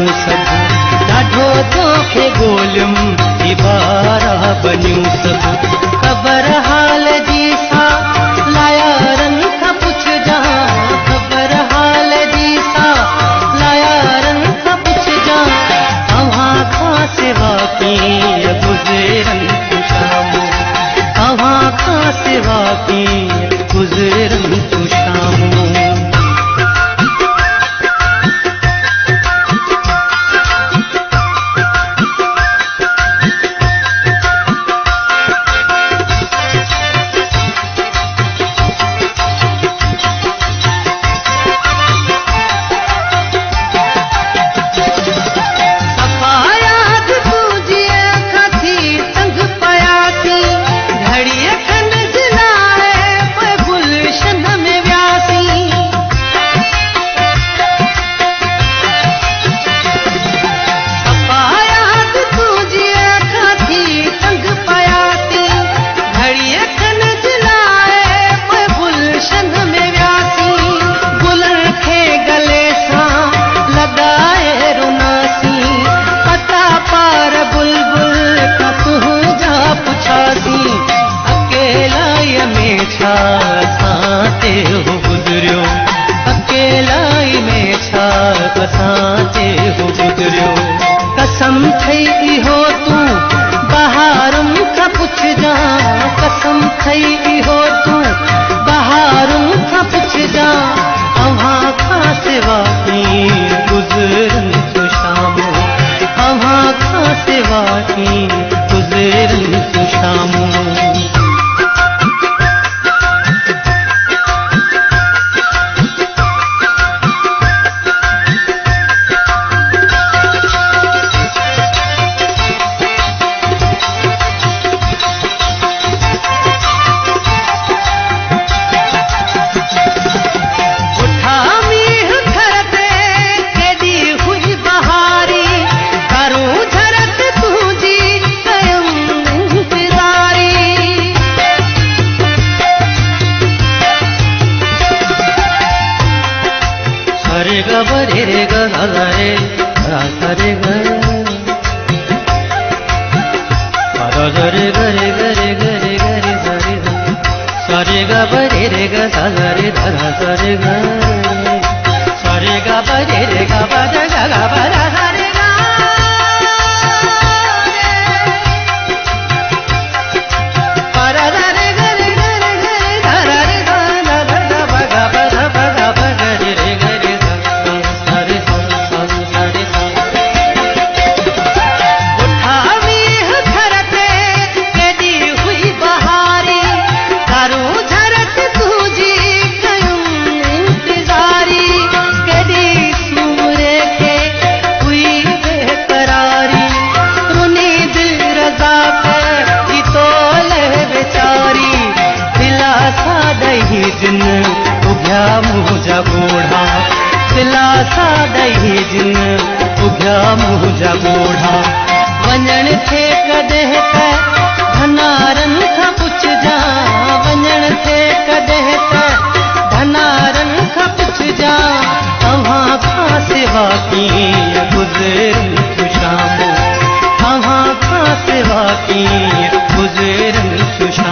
बनियूं सभु, ॾाढो तोखे ॻोल्हियुमि दीवारा बनियूं सभु। ख़बर हाल जी सा लायारनि खां पुछजां, ख़बर हाल जी सा लायारनि खां पुछजां, तव्हां खां सिवा कीअं गुज़रनि तूं शामूं, तव्हां खां सिवा कीअं गुज़रनि तूं शामूं। कसम थई इहो तूं बहारुनि खां पुछजां, कसम थई इहो तूं बहारुनि खां पुछजां, तव्हां खां सिवा कीअं गुज़रनि तूं शामूं, तव्हां खां सिवा कीअं गुज़रनि तूं शामूं। रे रे ग रे रे रे ग रे ग रे ग रे ग रे ग रे सरे ग रे रे ग रे रे ग सरे ग रे रे ग रे ग रे रे ग जिन उभ्या मुंहिंजा ॻोढ़ा, दिलासा ॾेई जिन उभ्या मुंहिंजा ॻोढ़ा, वञण थे कॾहिं त धनारनि खां पुछजां, वञण थे कॾहिं त धनारनि खां पुछजां, तव्हां खां सिवा कीअं गुज़रनि तूं शामूं, तव्हां खां सिवा कीअं गुज़रनि तूं शामूं।